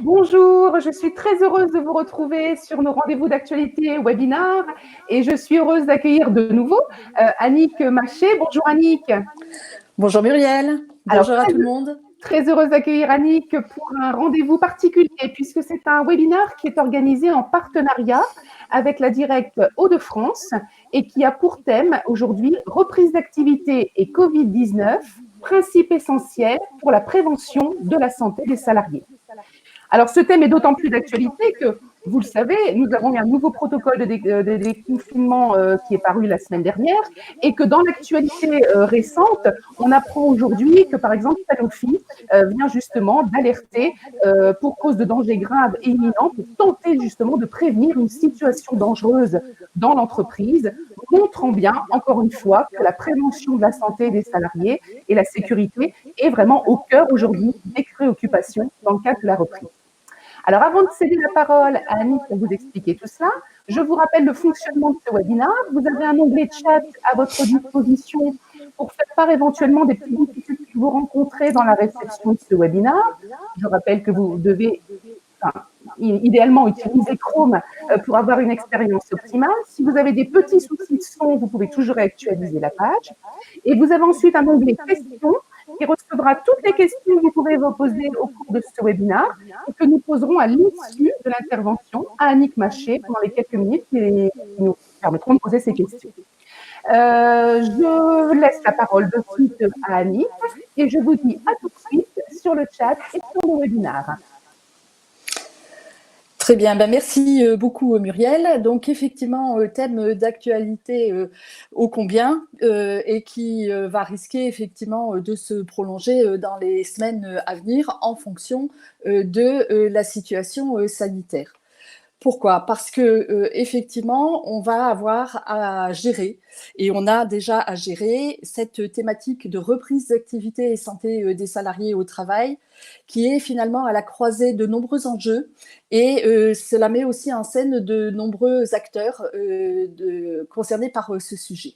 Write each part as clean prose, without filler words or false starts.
Bonjour, je suis très heureuse de vous retrouver sur nos rendez-vous d'actualité webinaire et je suis heureuse d'accueillir de nouveau Annick Maché. Bonjour Annick. Bonjour Muriel, Alors, bonjour à tout le monde. très heureuse d'accueillir Annick pour un rendez-vous particulier puisque c'est un webinaire qui est organisé en partenariat avec la Directe Hauts-de-France et qui a pour thème aujourd'hui reprise d'activité et Covid-19, principes essentiels pour la prévention de la santé des salariés. Alors, ce thème est d'autant plus d'actualité que, vous le savez, nous avons eu un nouveau protocole de déconfinement qui est paru la semaine dernière et que dans l'actualité récente, on apprend aujourd'hui que, par exemple, Sanofi vient justement d'alerter pour cause de danger grave et imminent pour tenter justement de prévenir une situation dangereuse dans l'entreprise, montrant bien, encore une fois, que la prévention de la santé des salariés et la sécurité est vraiment au cœur aujourd'hui des préoccupations dans le cadre de la reprise. Alors, avant de céder la parole à Annie pour vous expliquer tout cela, je vous rappelle le fonctionnement de ce webinaire. Vous avez un onglet chat à votre disposition pour faire part éventuellement des petites difficultés que vous rencontrez dans la réception de ce webinaire. Je rappelle que vous devez idéalement utiliser Chrome pour avoir une expérience optimale. Si vous avez des petits soucis de son, vous pouvez toujours actualiser la page. Et vous avez ensuite un onglet questions qui recevra toutes les questions que vous pouvez vous poser au cours de ce webinaire et que nous poserons à l'issue de l'intervention à Annick Maché pendant les quelques minutes qui nous permettront de poser ces questions. Je laisse la parole de suite à Annick et je vous dis à tout de suite sur le chat et sur le webinaire. Très bien, merci beaucoup Muriel. Donc effectivement, thème d'actualité ô combien et qui va risquer effectivement de se prolonger dans les semaines à venir en fonction de la situation sanitaire. Pourquoi? Parce que effectivement, on va avoir à gérer, et on a déjà à gérer cette thématique de reprise d'activité et santé des salariés au travail, qui est finalement à la croisée de nombreux enjeux, et cela met aussi en scène de nombreux acteurs concernés par ce sujet.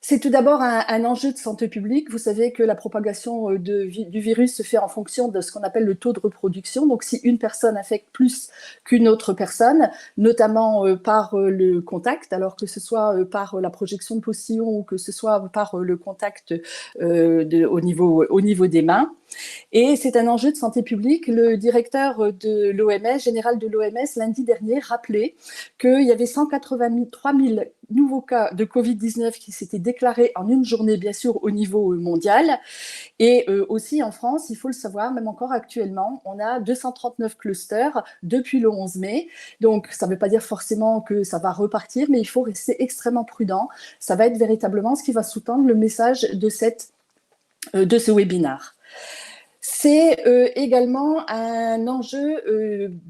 C'est tout d'abord un enjeu de santé publique. Vous savez que la propagation du virus se fait en fonction de ce qu'on appelle le taux de reproduction. Donc, si une personne infecte plus qu'une autre personne, notamment par le contact, alors que ce soit par la projection de postillons ou que ce soit par le contact au niveau des mains. Et c'est un enjeu de santé publique. Le directeur de l'OMS, général de l'OMS, lundi dernier, rappelait qu'il y avait 183 000 nouveaux cas de Covid-19 qui s'étaient déclarés en une journée, bien sûr, au niveau mondial. Et aussi en France, il faut le savoir, même encore actuellement, on a 239 clusters depuis le 11 mai. Donc, ça ne veut pas dire forcément que ça va repartir, mais il faut rester extrêmement prudent. Ça va être véritablement ce qui va sous-tendre le message de ce webinaire. C'est également un enjeu,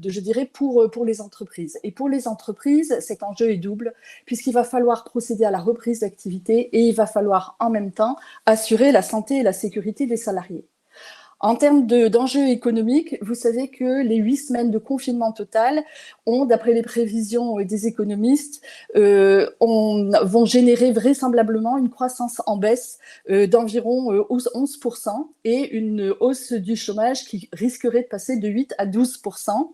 je dirais, pour les entreprises. Et pour les entreprises, cet enjeu est double, puisqu'il va falloir procéder à la reprise d'activité et il va falloir en même temps assurer la santé et la sécurité des salariés. En termes d'enjeux économiques, vous savez que les 8 semaines de confinement total ont, d'après les prévisions des économistes, vont générer vraisemblablement une croissance en baisse d'environ 11% et une hausse du chômage qui risquerait de passer de 8 à 12%,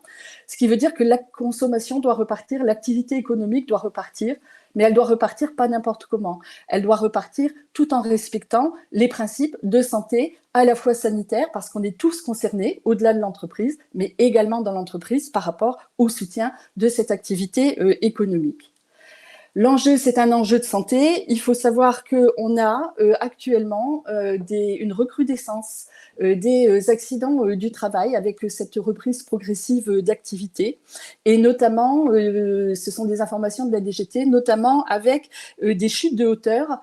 ce qui veut dire que la consommation doit repartir, l'activité économique doit repartir, mais elle doit repartir pas n'importe comment. Elle doit repartir tout en respectant les principes de santé, à la fois sanitaire, parce qu'on est tous concernés, au-delà de l'entreprise, mais également dans l'entreprise par rapport au soutien de cette activité économique. L'enjeu, c'est un enjeu de santé. Il faut savoir qu'on a actuellement une recrudescence des accidents du travail avec cette reprise progressive d'activité. Et notamment, ce sont des informations de la DGT, notamment avec des chutes de hauteur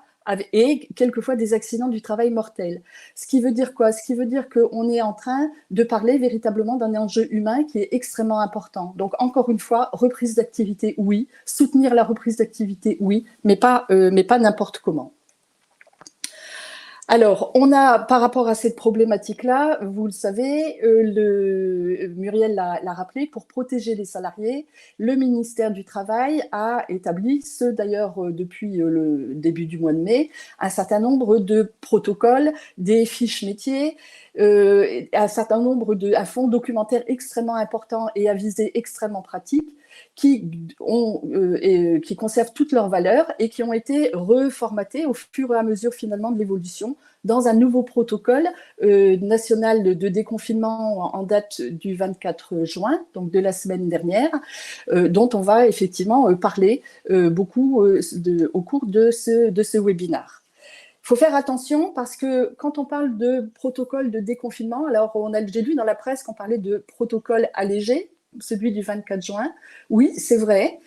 et quelquefois des accidents du travail mortels. Ce qui veut dire quoi? Ce qui veut dire qu'on est en train de parler véritablement d'un enjeu humain qui est extrêmement important. Donc, encore une fois, reprise d'activité, oui. Soutenir la reprise d'activité, oui, mais pas n'importe comment. Alors, on a, par rapport à cette problématique-là, vous le savez, Muriel l'a rappelé, pour protéger les salariés, le ministère du Travail a établi, ce d'ailleurs depuis le début du mois de mai, un certain nombre de protocoles, des fiches métiers, un certain nombre un fonds documentaire extrêmement important et à visée extrêmement pratique, qui conservent toutes leurs valeurs et qui ont été reformatés au fur et à mesure finalement de l'évolution dans un nouveau protocole national de déconfinement en date du 24 juin, donc de la semaine dernière, dont on va effectivement parler beaucoup au cours de ce webinaire. Il faut faire attention parce que quand on parle de protocole de déconfinement, alors j'ai lu dans la presse qu'on parlait de protocole allégé, celui du 24 juin. Oui, c'est vrai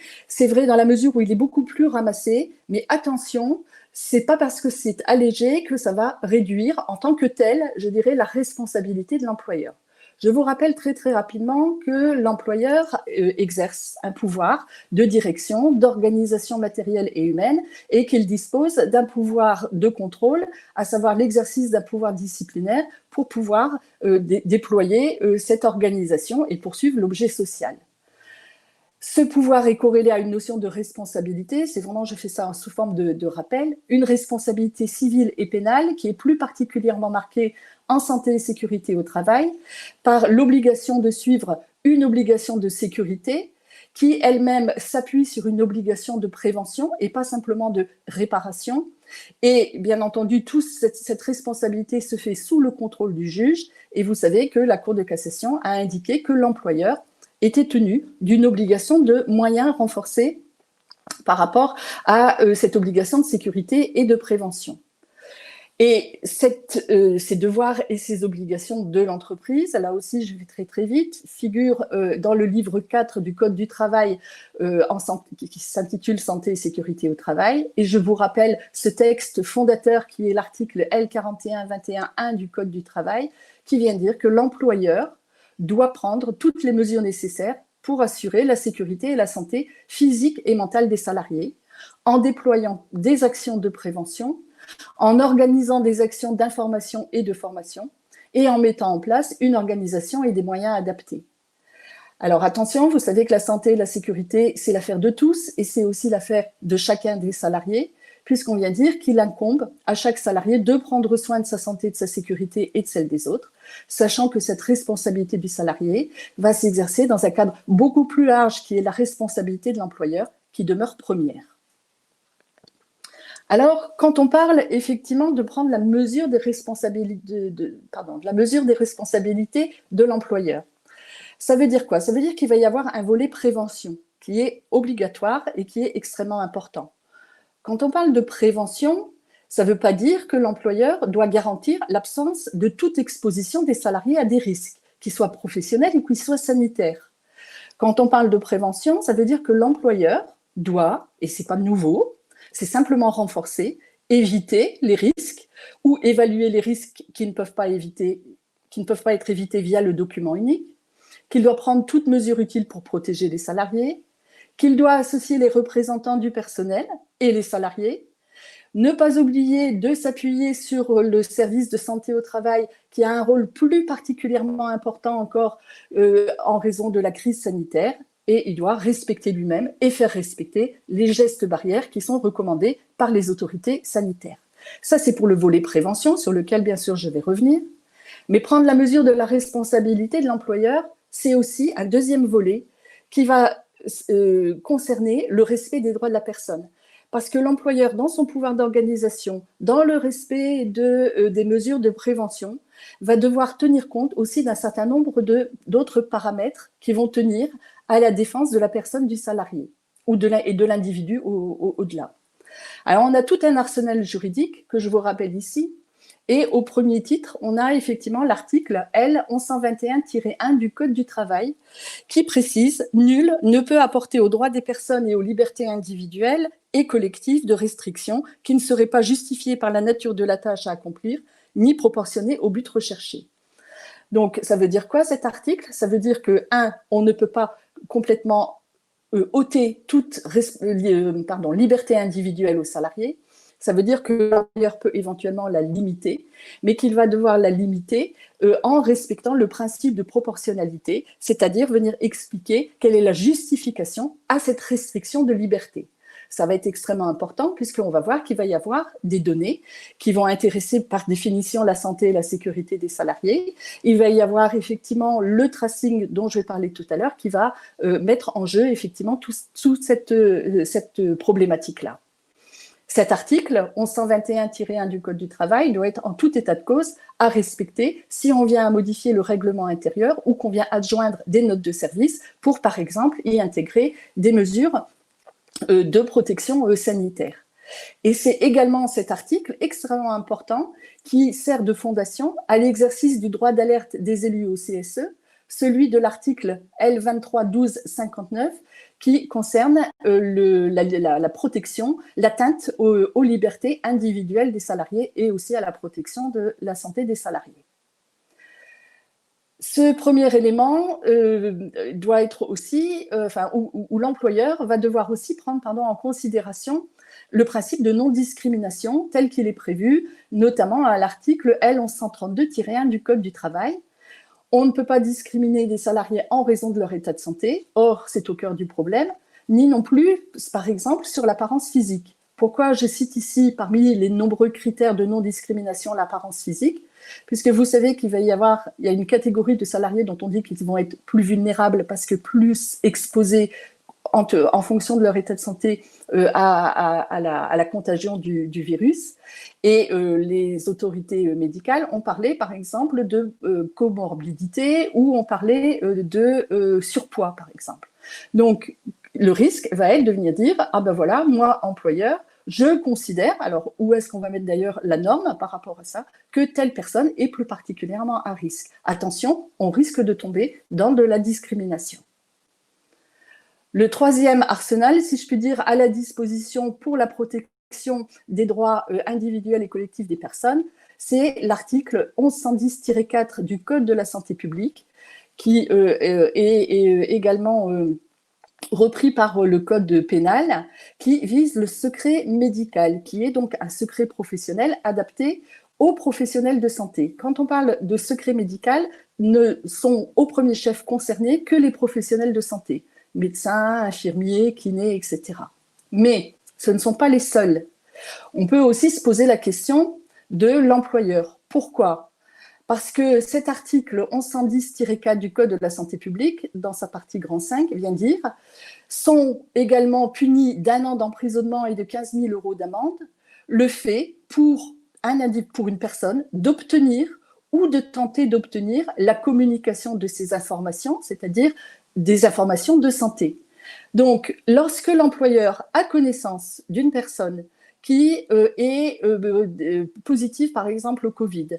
dans la mesure où il est beaucoup plus ramassé, mais attention, c'est pas parce que c'est allégé que ça va réduire en tant que tel, je dirais, la responsabilité de l'employeur. Je vous rappelle très très rapidement que l'employeur exerce un pouvoir de direction, d'organisation matérielle et humaine et qu'il dispose d'un pouvoir de contrôle, à savoir l'exercice d'un pouvoir disciplinaire pour pouvoir déployer cette organisation et poursuivre l'objet social. Ce pouvoir est corrélé à une notion de responsabilité, c'est vraiment, je fais ça sous forme de rappel, une responsabilité civile et pénale qui est plus particulièrement marquée en santé et sécurité au travail par l'obligation de suivre une obligation de sécurité qui elle-même s'appuie sur une obligation de prévention et pas simplement de réparation. Et bien entendu, toute cette responsabilité se fait sous le contrôle du juge et vous savez que la Cour de cassation a indiqué que l'employeur était tenu d'une obligation de moyens renforcés par rapport à cette obligation de sécurité et de prévention. Et ces devoirs et ces obligations de l'entreprise, là aussi je vais très très vite, figurent dans le livre 4 du Code du travail qui s'intitule Santé et sécurité au travail. Et je vous rappelle ce texte fondateur qui est l'article L4121.1 du Code du travail qui vient dire que l'employeur doit prendre toutes les mesures nécessaires pour assurer la sécurité et la santé physique et mentale des salariés, en déployant des actions de prévention, en organisant des actions d'information et de formation, et en mettant en place une organisation et des moyens adaptés. Alors attention, vous savez que la santé et la sécurité, c'est l'affaire de tous, et c'est aussi l'affaire de chacun des salariés, puisqu'on vient dire qu'il incombe à chaque salarié de prendre soin de sa santé, de sa sécurité et de celle des autres, sachant que cette responsabilité du salarié va s'exercer dans un cadre beaucoup plus large qui est la responsabilité de l'employeur qui demeure première. Alors, quand on parle effectivement de prendre la mesure des responsabilités de l'employeur, ça veut dire quoi? Ça veut dire qu'il va y avoir un volet prévention qui est obligatoire et qui est extrêmement important. Quand on parle de prévention, ça ne veut pas dire que l'employeur doit garantir l'absence de toute exposition des salariés à des risques, qu'ils soient professionnels ou qu'ils soient sanitaires. Quand on parle de prévention, ça veut dire que l'employeur doit, et ce n'est pas nouveau, c'est simplement renforcer, éviter les risques ou évaluer les risques qui ne peuvent pas être évités via le document unique, qu'il doit prendre toutes mesures utiles pour protéger les salariés, qu'il doit associer les représentants du personnel et les salariés, ne pas oublier de s'appuyer sur le service de santé au travail qui a un rôle plus particulièrement important encore en raison de la crise sanitaire, et il doit respecter lui-même et faire respecter les gestes barrières qui sont recommandés par les autorités sanitaires. Ça, c'est pour le volet prévention, sur lequel, bien sûr, je vais revenir. Mais prendre la mesure de la responsabilité de l'employeur, c'est aussi un deuxième volet qui va concerner le respect des droits de la personne. Parce que l'employeur, dans son pouvoir d'organisation, dans le respect des mesures de prévention, va devoir tenir compte aussi d'un certain nombre d'autres paramètres qui vont tenir à la défense de la personne du salarié et de l'individu au-delà. Alors, on a tout un arsenal juridique que je vous rappelle ici. Et au premier titre, on a effectivement l'article L1121-1 du Code du travail qui précise « Nul ne peut apporter aux droits des personnes et aux libertés individuelles et collectives de restrictions qui ne seraient pas justifiées par la nature de la tâche à accomplir ni proportionnées au but recherché. » Donc, ça veut dire quoi cet article? Ça veut dire que, on ne peut pas complètement ôter toute liberté individuelle aux salariés. Ça veut dire que l'employeur peut éventuellement la limiter, mais qu'il va devoir la limiter en respectant le principe de proportionnalité, c'est-à-dire venir expliquer quelle est la justification à cette restriction de liberté. Ça va être extrêmement important puisqu'on va voir qu'il va y avoir des données qui vont intéresser par définition la santé et la sécurité des salariés. Il va y avoir effectivement le tracing dont je vais parler tout à l'heure qui va mettre en jeu effectivement toute cette problématique-là. Cet article 1121-1 du Code du travail doit être en tout état de cause à respecter si on vient à modifier le règlement intérieur ou qu'on vient adjoindre des notes de service pour, par exemple, y intégrer des mesures de protection sanitaire. Et c'est également cet article extrêmement important qui sert de fondation à l'exercice du droit d'alerte des élus au CSE, celui de l'article L23-12-59 qui concerne la protection, l'atteinte aux libertés individuelles des salariés et aussi à la protection de la santé des salariés. Ce premier élément doit être aussi, où l'employeur va devoir aussi prendre en considération le principe de non-discrimination tel qu'il est prévu, notamment à l'article L1132-1 du Code du travail. On ne peut pas discriminer des salariés en raison de leur état de santé, or c'est au cœur du problème, ni non plus, par exemple, sur l'apparence physique. Pourquoi je cite ici, parmi les nombreux critères de non-discrimination, l'apparence physique? Puisque vous savez qu'il il y a une catégorie de salariés dont on dit qu'ils vont être plus vulnérables parce que plus exposés en fonction de leur état de santé à la contagion du virus. Et les autorités médicales ont parlé, par exemple, de comorbidité ou ont parlé de surpoids, par exemple. Donc, le risque va être de venir dire « Ah ben voilà, moi, employeur, je considère, alors où est-ce qu'on va mettre d'ailleurs la norme par rapport à ça, que telle personne est plus particulièrement à risque. Attention, on risque de tomber dans de la discrimination. » Le troisième arsenal, si je puis dire, à la disposition pour la protection des droits individuels et collectifs des personnes, c'est l'article 1110-4 du Code de la santé publique, qui est également repris par le Code pénal, qui vise le secret médical, qui est donc un secret professionnel adapté aux professionnels de santé. Quand on parle de secret médical, ne sont au premier chef concernés que les professionnels de santé. Médecins, infirmiers, kinés, etc. Mais ce ne sont pas les seuls. On peut aussi se poser la question de l'employeur. Pourquoi? Parce que cet article 1110-4 du Code de la santé publique, dans sa partie grand 5, vient dire « sont également punis d'1 an d'emprisonnement et de 15 000 € d'amende le fait pour une personne d'obtenir ou de tenter d'obtenir la communication de ces informations, c'est-à-dire des informations de santé. » Donc, lorsque l'employeur a connaissance d'une personne qui est positive, par exemple, au Covid,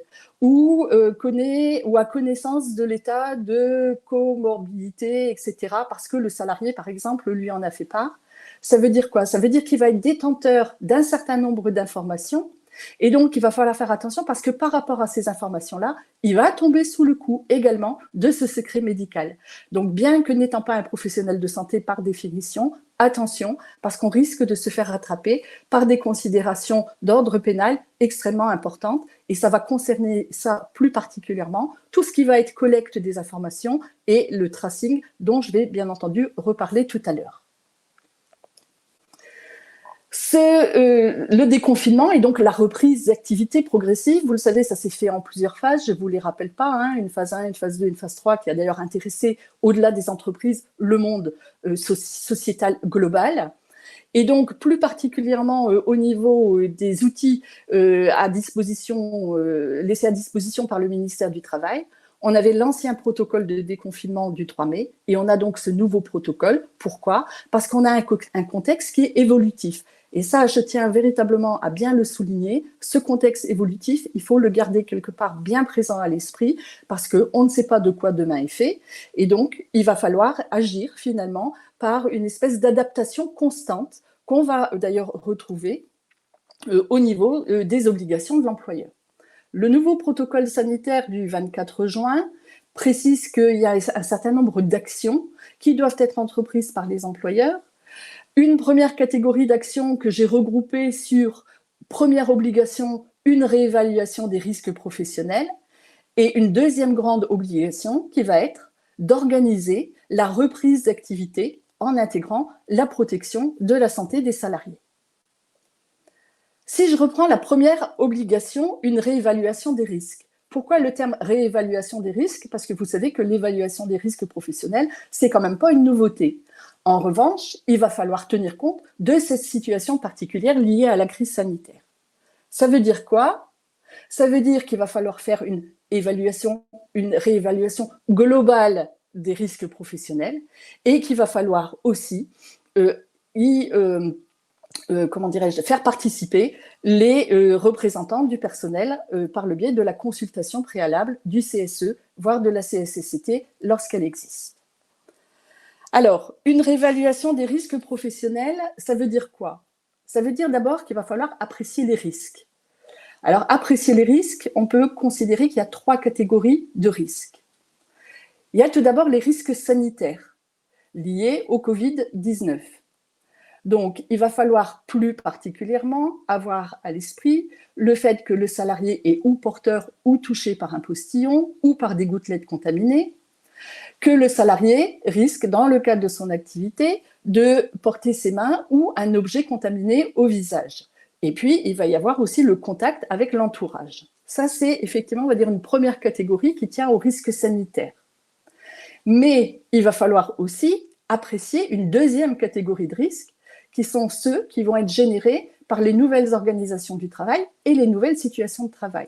ou a connaissance de l'état de comorbidité, etc., parce que le salarié, par exemple, lui en a fait part, ça veut dire quoi? Ça veut dire qu'il va être détenteur d'un certain nombre d'informations. Et donc, il va falloir faire attention parce que par rapport à ces informations-là, il va tomber sous le coup également de ce secret médical. Donc, bien que n'étant pas un professionnel de santé par définition, attention, parce qu'on risque de se faire rattraper par des considérations d'ordre pénal extrêmement importantes et ça va concerner ça plus particulièrement, tout ce qui va être collecte des informations et le tracing dont je vais bien entendu reparler tout à l'heure. Le déconfinement et donc la reprise d'activités progressives, vous le savez, ça s'est fait en plusieurs phases, je ne vous les rappelle pas, hein, une phase 1, une phase 2, une phase 3, qui a d'ailleurs intéressé, au-delà des entreprises, le monde sociétal global. Et donc, plus particulièrement au niveau des outils laissés à disposition par le ministère du Travail, on avait l'ancien protocole de déconfinement du 3 mai et on a donc ce nouveau protocole. Pourquoi? Parce qu'on a un contexte qui est évolutif. Et ça, je tiens véritablement à bien le souligner. Ce contexte évolutif, il faut le garder quelque part bien présent à l'esprit parce qu'on ne sait pas de quoi demain est fait. Et donc, il va falloir agir finalement par une espèce d'adaptation constante qu'on va d'ailleurs retrouver au niveau des obligations de l'employeur. Le nouveau protocole sanitaire du 24 juin précise qu'il y a un certain nombre d'actions qui doivent être entreprises par les employeurs. Une première catégorie d'actions que j'ai regroupée sur première obligation, une réévaluation des risques professionnels, et une deuxième grande obligation qui va être d'organiser la reprise d'activité en intégrant la protection de la santé des salariés. Si je reprends la première obligation, une réévaluation des risques. Pourquoi le terme réévaluation des risques? Parce que vous savez que l'évaluation des risques professionnels, c'est quand même pas une nouveauté. En revanche, il va falloir tenir compte de cette situation particulière liée à la crise sanitaire. Ça veut dire quoi? Ça veut dire qu'il va falloir faire une réévaluation globale des risques professionnels et qu'il va falloir aussi faire participer les représentants du personnel par le biais de la consultation préalable du CSE, voire de la CSSCT lorsqu'elle existe. Alors, une réévaluation des risques professionnels, ça veut dire quoi? Ça veut dire d'abord qu'il va falloir apprécier les risques. Alors, apprécier les risques, on peut considérer qu'il y a 3 catégories de risques. Il y a tout d'abord les risques sanitaires liés au Covid-19. Donc, il va falloir plus particulièrement avoir à l'esprit le fait que le salarié est ou porteur ou touché par un postillon ou par des gouttelettes contaminées, que le salarié risque, dans le cadre de son activité, de porter ses mains ou un objet contaminé au visage. Et puis, il va y avoir aussi le contact avec l'entourage. Ça, c'est effectivement, on va dire, une première catégorie qui tient au risque sanitaire. Mais il va falloir aussi apprécier une deuxième catégorie de risques, qui sont ceux qui vont être générés par les nouvelles organisations du travail et les nouvelles situations de travail.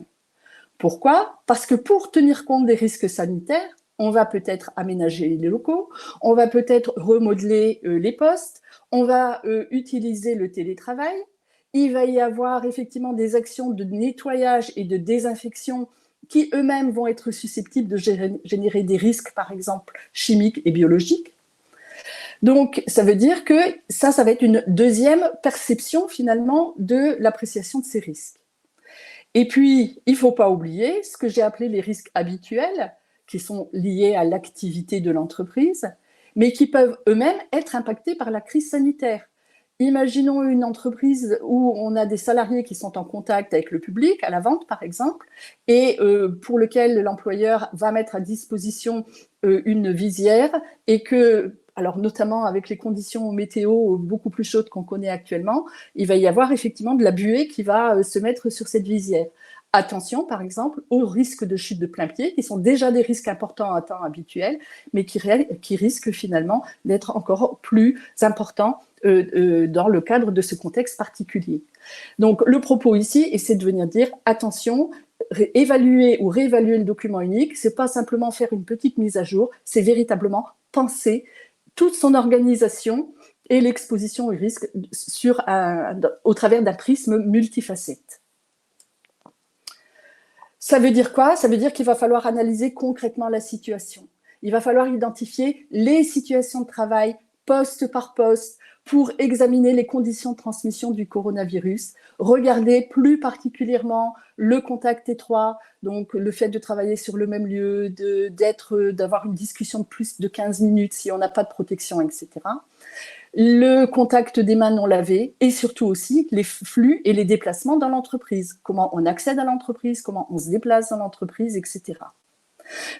Pourquoi? Parce que pour tenir compte des risques sanitaires, on va peut-être aménager les locaux, on va peut-être remodeler les postes, on va utiliser le télétravail. Il va y avoir effectivement des actions de nettoyage et de désinfection qui eux-mêmes vont être susceptibles de générer des risques, par exemple, chimiques et biologiques. Donc, ça veut dire que ça va être une deuxième perception, finalement, de l'appréciation de ces risques. Et puis, il ne faut pas oublier ce que j'ai appelé les risques habituels, qui sont liés à l'activité de l'entreprise, mais qui peuvent eux-mêmes être impactés par la crise sanitaire. Imaginons une entreprise où on a des salariés qui sont en contact avec le public, à la vente par exemple, et pour lequel l'employeur va mettre à disposition une visière et que, alors notamment avec les conditions météo beaucoup plus chaudes qu'on connaît actuellement, il va y avoir effectivement de la buée qui va se mettre sur cette visière. Attention, par exemple, aux risques de chute de plein pied, qui sont déjà des risques importants à temps habituel, mais qui risquent finalement d'être encore plus importants dans le cadre de ce contexte particulier. Donc, le propos ici, c'est de venir dire, attention, évaluer ou réévaluer le document unique, c'est pas simplement faire une petite mise à jour, c'est véritablement penser toute son organisation et l'exposition au risque au travers d'un prisme multifacette. Ça veut dire quoi? Ça veut dire qu'il va falloir analyser concrètement la situation. Il va falloir identifier les situations de travail poste par poste pour examiner les conditions de transmission du coronavirus, regarder plus particulièrement le contact étroit, donc le fait de travailler sur le même lieu, d'avoir une discussion de plus de 15 minutes si on n'a pas de protection, etc. Le contact des mains non lavées et surtout aussi les flux et les déplacements dans l'entreprise. Comment on accède à l'entreprise, comment on se déplace dans l'entreprise, etc.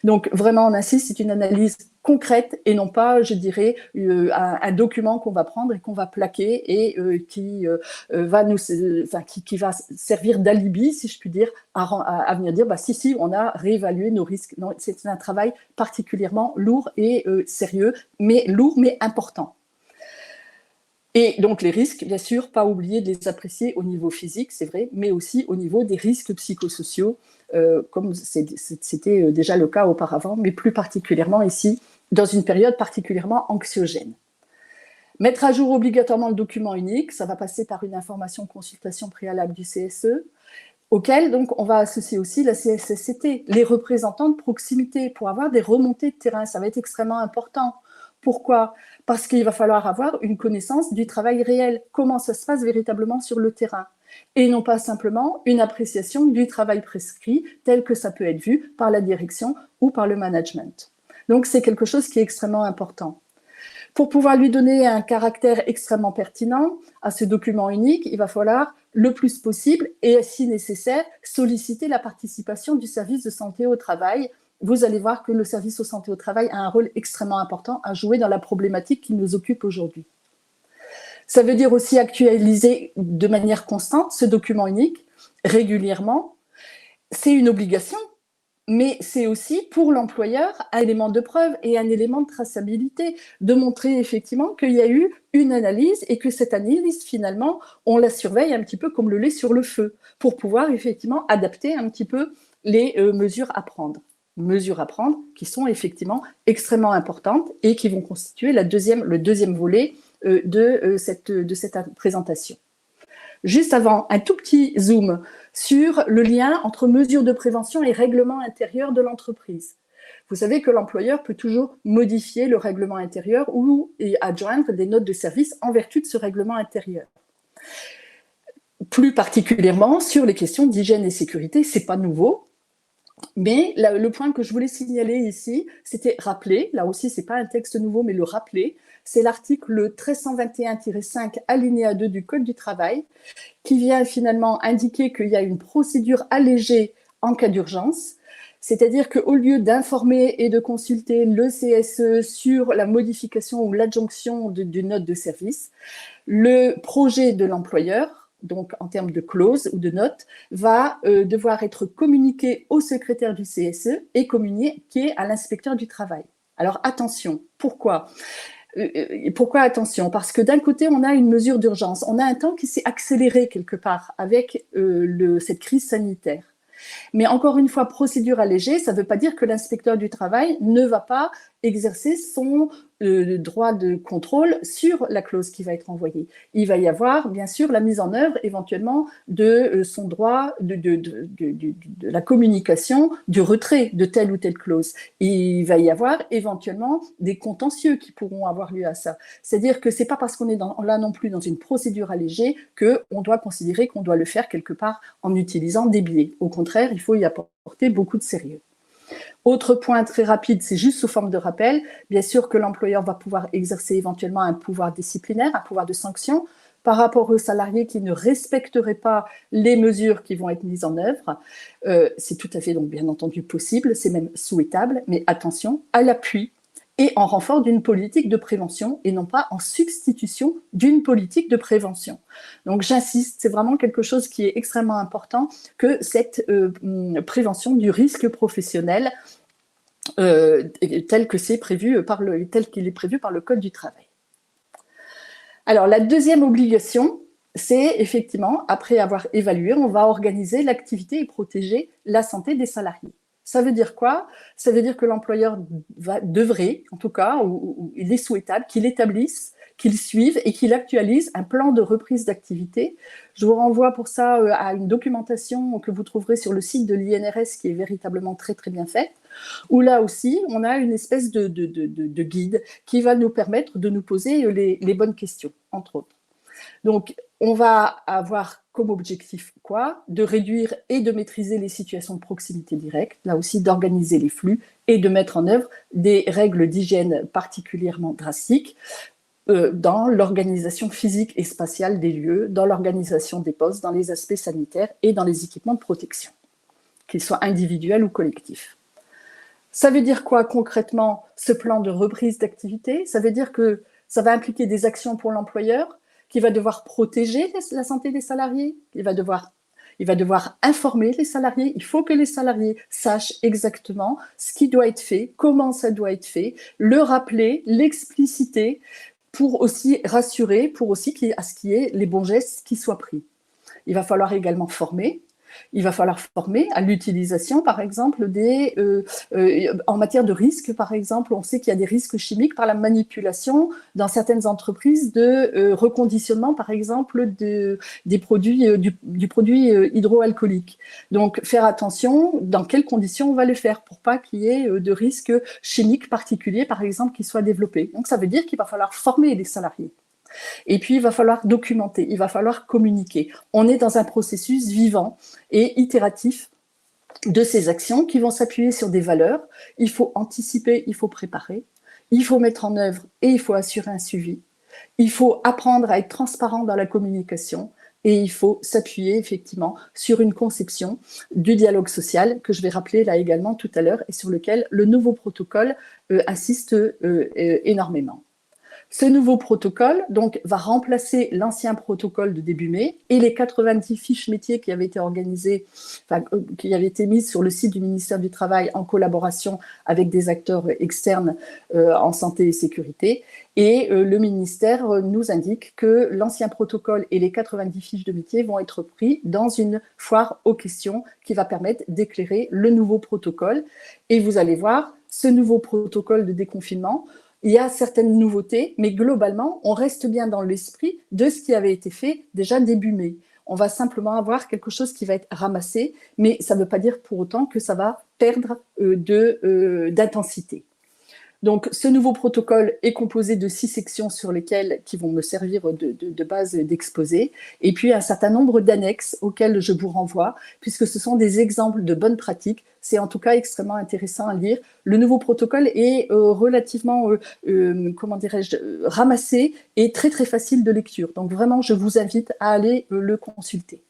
Donc vraiment, on insiste, c'est une analyse concrète et non pas, je dirais, un document qu'on va prendre et qu'on va plaquer et qui va servir d'alibi, si je puis dire, à venir dire, si, on a réévalué nos risques. Non, c'est un travail particulièrement lourd et sérieux, mais lourd mais important. Et donc les risques, bien sûr, pas oublier de les apprécier au niveau physique, c'est vrai, mais aussi au niveau des risques psychosociaux, comme c'était déjà le cas auparavant, mais plus particulièrement ici, dans une période particulièrement anxiogène. Mettre à jour obligatoirement le document unique, ça va passer par une information-consultation préalable du CSE, auquel donc on va associer aussi la CSSCT, les représentants de proximité, pour avoir des remontées de terrain, ça va être extrêmement important. Pourquoi? Parce qu'il va falloir avoir une connaissance du travail réel, comment ça se passe véritablement sur le terrain, et non pas simplement une appréciation du travail prescrit tel que ça peut être vu par la direction ou par le management. Donc c'est quelque chose qui est extrêmement important. Pour pouvoir lui donner un caractère extrêmement pertinent à ce document unique, il va falloir le plus possible et, si nécessaire, solliciter la participation du service de santé au travail. Vous allez voir que le service de santé au travail a un rôle extrêmement important à jouer dans la problématique qui nous occupe aujourd'hui. Ça veut dire aussi actualiser de manière constante ce document unique, régulièrement. C'est une obligation, mais c'est aussi pour l'employeur un élément de preuve et un élément de traçabilité, de montrer effectivement qu'il y a eu une analyse et que cette analyse, finalement, on la surveille un petit peu comme le lait sur le feu, pour pouvoir effectivement adapter un petit peu les mesures à prendre. Mesures à prendre qui sont effectivement extrêmement importantes et qui vont constituer le deuxième volet de cette présentation. Juste avant, un tout petit zoom sur le lien entre mesures de prévention et règlement intérieur de l'entreprise. Vous savez que l'employeur peut toujours modifier le règlement intérieur ou adjoindre des notes de service en vertu de ce règlement intérieur. Plus particulièrement sur les questions d'hygiène et sécurité, c'est pas nouveau. Mais le point que je voulais signaler ici, c'était rappeler, là aussi c'est pas un texte nouveau, mais le rappeler, c'est l'article 1321-5 alinéa 2 du Code du travail, qui vient finalement indiquer qu'il y a une procédure allégée en cas d'urgence, c'est-à-dire qu'au lieu d'informer et de consulter le CSE sur la modification ou l'adjonction d'une note de service, le projet de l'employeur, donc en termes de clause ou de note, va devoir être communiqué au secrétaire du CSE et communiqué à l'inspecteur du travail. Alors attention, pourquoi ? Pourquoi attention ? Parce que d'un côté, on a une mesure d'urgence, on a un temps qui s'est accéléré quelque part avec cette crise sanitaire. Mais encore une fois, procédure allégée, ça ne veut pas dire que l'inspecteur du travail ne va pas exercer son droit de contrôle sur la clause qui va être envoyée. Il va y avoir, bien sûr, la mise en œuvre éventuellement de son droit de la communication, du retrait de telle ou telle clause. Il va y avoir éventuellement des contentieux qui pourront avoir lieu à ça. C'est-à-dire que ce n'est pas parce qu'on est là non plus dans une procédure allégée qu'on doit considérer qu'on doit le faire quelque part en utilisant des biais. Au contraire, il faut y apporter beaucoup de sérieux. Autre point très rapide, c'est juste sous forme de rappel, bien sûr que l'employeur va pouvoir exercer éventuellement un pouvoir disciplinaire, un pouvoir de sanction par rapport aux salariés qui ne respecteraient pas les mesures qui vont être mises en œuvre. C'est tout à fait donc bien entendu possible, c'est même souhaitable, mais attention, à l'appui et en renfort d'une politique de prévention et non pas en substitution d'une politique de prévention. Donc j'insiste, c'est vraiment quelque chose qui est extrêmement important que cette prévention du risque professionnel tel qu'il est prévu par le Code du travail. Alors la deuxième obligation, c'est effectivement, après avoir évalué, on va organiser l'activité et protéger la santé des salariés. Ça veut dire quoi ? Ça veut dire que l'employeur devrait, en tout cas, ou il est souhaitable qu'il établisse, qu'il suive et qu'il actualise un plan de reprise d'activité. Je vous renvoie pour ça à une documentation que vous trouverez sur le site de l'INRS qui est véritablement très très bien faite, où là aussi, on a une espèce de guide qui va nous permettre de nous poser les bonnes questions, entre autres. Donc, on va avoir comme objectif quoi ? De réduire et de maîtriser les situations de proximité directe, là aussi d'organiser les flux et de mettre en œuvre des règles d'hygiène particulièrement drastiques dans l'organisation physique et spatiale des lieux, dans l'organisation des postes, dans les aspects sanitaires et dans les équipements de protection, qu'ils soient individuels ou collectifs. Ça veut dire quoi concrètement ce plan de reprise d'activité ? Ça veut dire que ça va impliquer des actions pour l'employeur, qui va devoir protéger la santé des salariés, il va devoir informer les salariés, il faut que les salariés sachent exactement ce qui doit être fait, comment ça doit être fait, le rappeler, l'expliciter, pour aussi rassurer, pour aussi qu'il y ait les bons gestes qui soient pris. Il va falloir également former. Il va falloir former à l'utilisation, par exemple, en matière de risques, par exemple, on sait qu'il y a des risques chimiques par la manipulation dans certaines entreprises de reconditionnement, par exemple, des produits, du produit hydroalcoolique. Donc, faire attention dans quelles conditions on va le faire pour pas qu'il y ait de risques chimiques particuliers, par exemple, qui soient développés. Donc, ça veut dire qu'il va falloir former les salariés. Et puis, il va falloir documenter, il va falloir communiquer. On est dans un processus vivant et itératif de ces actions qui vont s'appuyer sur des valeurs. Il faut anticiper, il faut préparer. Il faut mettre en œuvre et il faut assurer un suivi. Il faut apprendre à être transparent dans la communication et il faut s'appuyer effectivement sur une conception du dialogue social que je vais rappeler là également tout à l'heure et sur lequel le nouveau protocole insiste énormément. Ce nouveau protocole donc, va remplacer l'ancien protocole de début mai et les 90 fiches métiers qui avaient été organisées, qui avaient été mises sur le site du ministère du Travail en collaboration avec des acteurs externes en santé et sécurité. Et le ministère nous indique que l'ancien protocole et les 90 fiches de métier vont être pris dans une foire aux questions qui va permettre d'éclairer le nouveau protocole. Et vous allez voir, ce nouveau protocole de déconfinement, il y a certaines nouveautés, mais globalement, on reste bien dans l'esprit de ce qui avait été fait déjà début mai. On va simplement avoir quelque chose qui va être ramassé, mais ça ne veut pas dire pour autant que ça va perdre d'intensité. Donc, ce nouveau protocole est composé de 6 sections qui vont me servir de base d'exposé, et puis un certain nombre d'annexes auxquelles je vous renvoie, puisque ce sont des exemples de bonnes pratiques. C'est en tout cas extrêmement intéressant à lire. Le nouveau protocole est relativement, comment dirais-je, ramassé et très très facile de lecture. Donc vraiment, je vous invite à aller le consulter.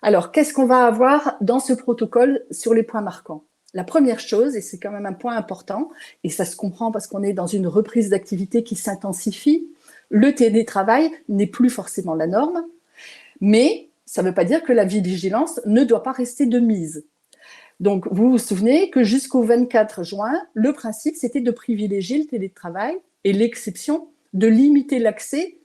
Alors, qu'est-ce qu'on va avoir dans ce protocole sur les points marquants ? La première chose, et c'est quand même un point important, et ça se comprend parce qu'on est dans une reprise d'activité qui s'intensifie, le télétravail n'est plus forcément la norme, mais ça ne veut pas dire que la vigilance ne doit pas rester de mise. Donc, vous vous souvenez que jusqu'au 24 juin, le principe, c'était de privilégier le télétravail et l'exception de limiter l'accès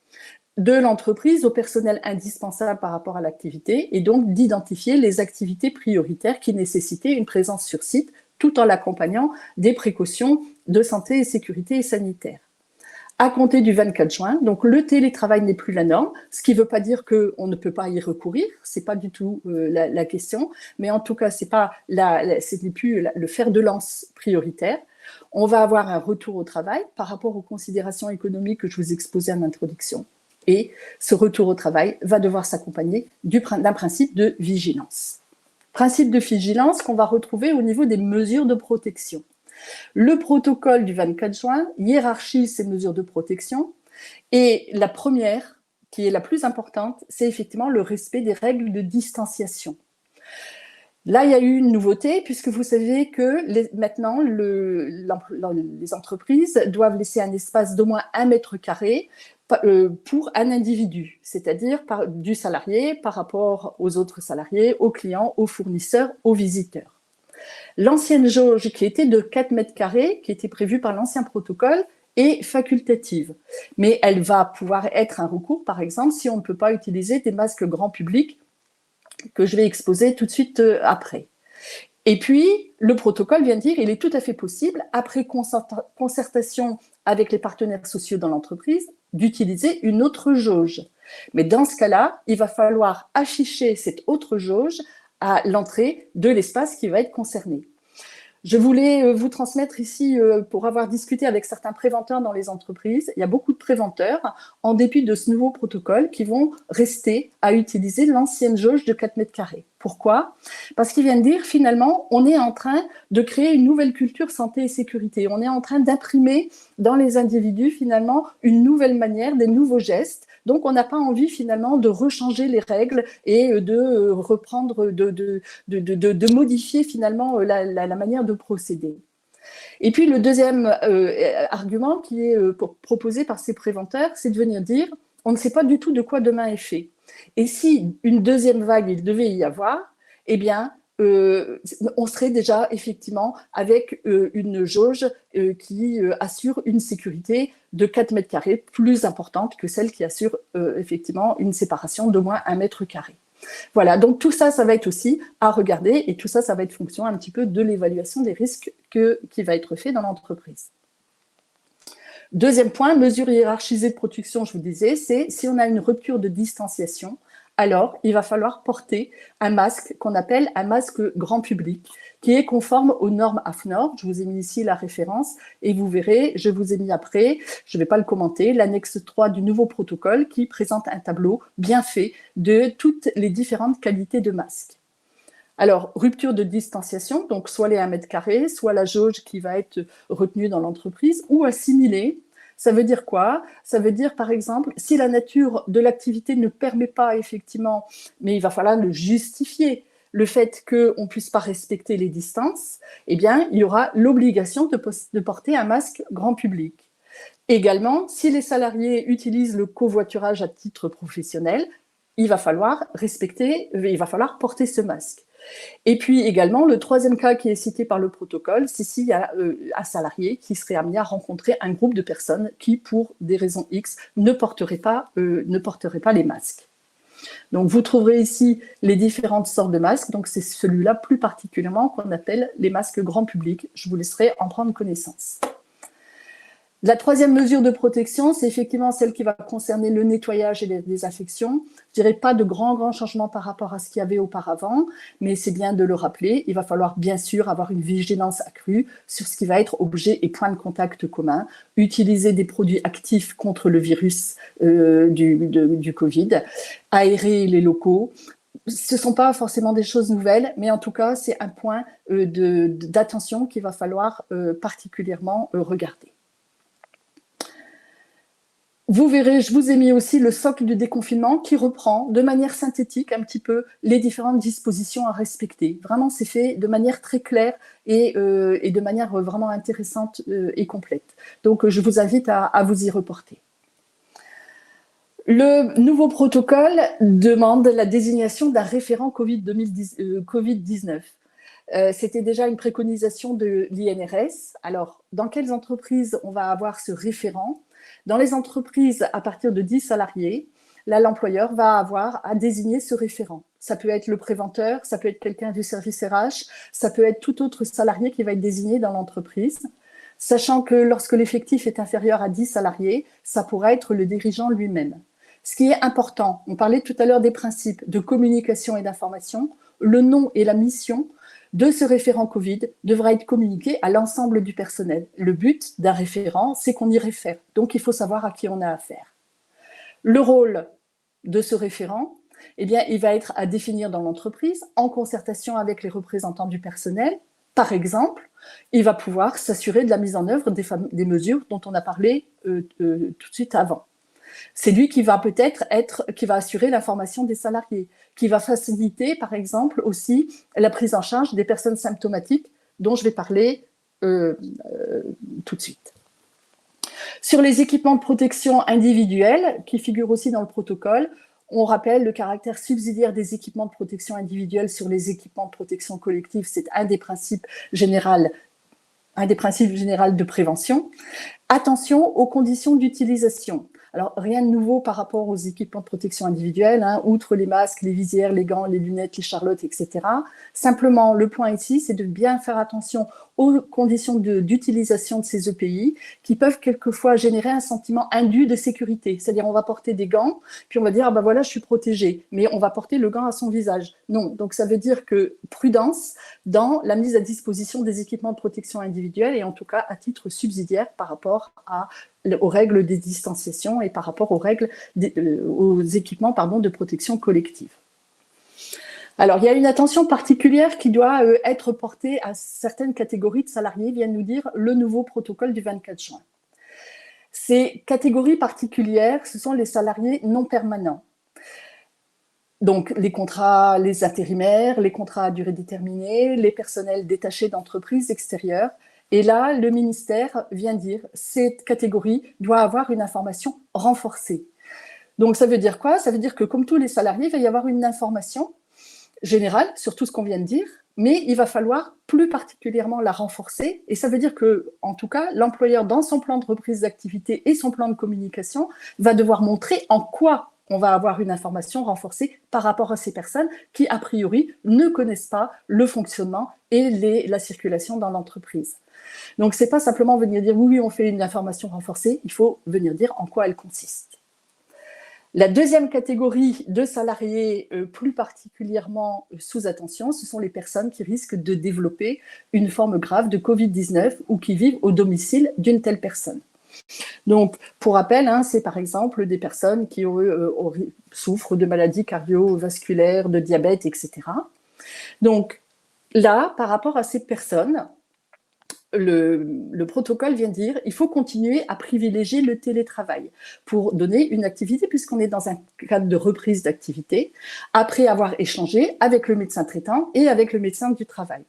de l'entreprise au personnel indispensable par rapport à l'activité et donc d'identifier les activités prioritaires qui nécessitaient une présence sur site tout en l'accompagnant des précautions de santé et sécurité et sanitaire. À compter du 24 juin, donc le télétravail n'est plus la norme, ce qui ne veut pas dire qu'on ne peut pas y recourir, ce n'est pas du tout la question, mais en tout cas, ce n'est plus le fer de lance prioritaire. On va avoir un retour au travail par rapport aux considérations économiques que je vous exposais en introduction. Et ce retour au travail va devoir s'accompagner d'un principe de vigilance. Principe de vigilance qu'on va retrouver au niveau des mesures de protection. Le protocole du 24 juin hiérarchise ces mesures de protection et la première, qui est la plus importante, c'est effectivement le respect des règles de distanciation. Là, il y a eu une nouveauté puisque vous savez que maintenant, les entreprises doivent laisser un espace d'au moins 1 mètre carré pour un individu, c'est-à-dire du salarié par rapport aux autres salariés, aux clients, aux fournisseurs, aux visiteurs. L'ancienne jauge qui était de 4 mètres carrés, qui était prévue par l'ancien protocole, est facultative. Mais elle va pouvoir être un recours, par exemple, si on ne peut pas utiliser des masques grand public que je vais exposer tout de suite après. Et puis, le protocole vient dire qu'il est tout à fait possible, après concertation avec les partenaires sociaux dans l'entreprise, d'utiliser une autre jauge. Mais dans ce cas-là, il va falloir afficher cette autre jauge à l'entrée de l'espace qui va être concerné. Je voulais vous transmettre ici, pour avoir discuté avec certains préventeurs dans les entreprises, il y a beaucoup de préventeurs, en dépit de ce nouveau protocole, qui vont rester à utiliser l'ancienne jauge de 4 mètres carrés. Pourquoi ? Parce qu'ils viennent dire, finalement, on est en train de créer une nouvelle culture santé et sécurité. On est en train d'imprimer dans les individus, finalement, une nouvelle manière, des nouveaux gestes. Donc, on n'a pas envie, finalement, de rechanger les règles et de reprendre, de modifier, finalement, la manière de procéder. Et puis, le deuxième argument qui est proposé par ces préventeurs, c'est de venir dire, on ne sait pas du tout de quoi demain est fait. Et si une deuxième vague, il devait y avoir, eh bien, on serait déjà effectivement avec une jauge qui assure une sécurité de 4 mètres carrés plus importante que celle qui assure effectivement une séparation d'au moins 1 mètre carré. Voilà, donc tout ça, ça va être aussi à regarder et tout ça, ça va être fonction un petit peu de l'évaluation des risques qui va être fait dans l'entreprise. Deuxième point, mesure hiérarchisée de protection, je vous disais, c'est si on a une rupture de distanciation, alors il va falloir porter un masque qu'on appelle un masque grand public, qui est conforme aux normes AFNOR. Je vous ai mis ici la référence et vous verrez, je vous ai mis après, je ne vais pas le commenter, l'annexe 3 du nouveau protocole qui présente un tableau bien fait de toutes les différentes qualités de masques. Alors, rupture de distanciation, donc soit les 1 mètre carré, soit la jauge qui va être retenue dans l'entreprise, ou assimilée. Ça veut dire quoi? Ça veut dire, par exemple, si la nature de l'activité ne permet pas effectivement, mais il va falloir le justifier, le fait qu'on ne puisse pas respecter les distances, eh bien, il y aura l'obligation de porter un masque grand public. Également, si les salariés utilisent le covoiturage à titre professionnel, il va falloir porter ce masque. Et puis également, le troisième cas qui est cité par le protocole, c'est s'il y a un salarié qui serait amené à rencontrer un groupe de personnes qui, pour des raisons X, ne porteraient pas les masques. Donc, vous trouverez ici les différentes sortes de masques. Donc, c'est celui-là plus particulièrement qu'on appelle les masques grand public. Je vous laisserai en prendre connaissance. La troisième mesure de protection, c'est effectivement celle qui va concerner le nettoyage et les désinfections. Je dirais pas de grands changements par rapport à ce qu'il y avait auparavant, mais c'est bien de le rappeler. Il va falloir bien sûr avoir une vigilance accrue sur ce qui va être objet et point de contact commun, utiliser des produits actifs contre le virus du Covid, aérer les locaux. Ce ne sont pas forcément des choses nouvelles, mais en tout cas, c'est un point d'attention qu'il va falloir particulièrement regarder. Vous verrez, je vous ai mis aussi le socle du déconfinement qui reprend de manière synthétique un petit peu les différentes dispositions à respecter. Vraiment, c'est fait de manière très claire et de manière vraiment intéressante et complète. Donc, je vous invite à vous y reporter. Le nouveau protocole demande la désignation d'un référent Covid-19. C'était déjà une préconisation de l'INRS. Alors, dans quelles entreprises on va avoir ce référent? Dans les entreprises à partir de 10 salariés, là, l'employeur va avoir à désigner ce référent. Ça peut être le préventeur, ça peut être quelqu'un du service RH, ça peut être tout autre salarié qui va être désigné dans l'entreprise, sachant que lorsque l'effectif est inférieur à 10 salariés, ça pourra être le dirigeant lui-même. Ce qui est important, on parlait tout à l'heure des principes de communication et d'information, le nom et la mission de ce référent Covid devra être communiqué à l'ensemble du personnel. Le but d'un référent, c'est qu'on y réfère. Donc, il faut savoir à qui on a affaire. Le rôle de ce référent, eh bien, il va être à définir dans l'entreprise en concertation avec les représentants du personnel. Par exemple, il va pouvoir s'assurer de la mise en œuvre des mesures dont on a parlé tout de suite avant. C'est lui qui va qui va assurer l'information des salariés, qui va faciliter, par exemple, aussi la prise en charge des personnes symptomatiques dont je vais parler tout de suite. Sur les équipements de protection individuelle, qui figurent aussi dans le protocole, on rappelle le caractère subsidiaire des équipements de protection individuelle sur les équipements de protection collective. C'est un des principes généraux de prévention. Attention aux conditions d'utilisation. Alors, rien de nouveau par rapport aux équipements de protection individuelle, outre les masques, les visières, les gants, les lunettes, les charlottes, etc. Simplement, le point ici, c'est de bien faire attention aux conditions d'utilisation de ces EPI qui peuvent quelquefois générer un sentiment indu de sécurité. C'est-à-dire, on va porter des gants, puis on va dire, ah ben voilà, je suis protégé, mais on va porter le gant à son visage. Non, donc ça veut dire que prudence dans la mise à disposition des équipements de protection individuelle et en tout cas à titre subsidiaire par rapport aux règles des distanciations et par rapport aux équipements de protection collective. Alors, il y a une attention particulière qui doit être portée à certaines catégories de salariés, vient nous dire le nouveau protocole du 24 juin. Ces catégories particulières, ce sont les salariés non permanents. Donc, les intérimaires, les contrats à durée déterminée, les personnels détachés d'entreprises extérieures. Et là, le ministère vient dire cette catégorie doit avoir une information renforcée. Donc, ça veut dire quoi? Ça veut dire que, comme tous les salariés, il va y avoir une information générale sur tout ce qu'on vient de dire, mais il va falloir plus particulièrement la renforcer. Et ça veut dire que, en tout cas, l'employeur, dans son plan de reprise d'activité et son plan de communication, va devoir montrer en quoi on va avoir une information renforcée par rapport à ces personnes qui, a priori, ne connaissent pas le fonctionnement et la circulation dans l'entreprise. Donc, ce n'est pas simplement venir dire oui, on fait une information renforcée, il faut venir dire en quoi elle consiste. La deuxième catégorie de salariés plus particulièrement sous attention, ce sont les personnes qui risquent de développer une forme grave de Covid-19 ou qui vivent au domicile d'une telle personne. Donc, pour rappel, c'est par exemple des personnes qui souffrent de maladies cardiovasculaires, de diabète, etc. Donc là, par rapport à ces personnes, le protocole vient dire il faut continuer à privilégier le télétravail pour donner une activité, puisqu'on est dans un cadre de reprise d'activité, après avoir échangé avec le médecin traitant et avec le médecin du travail.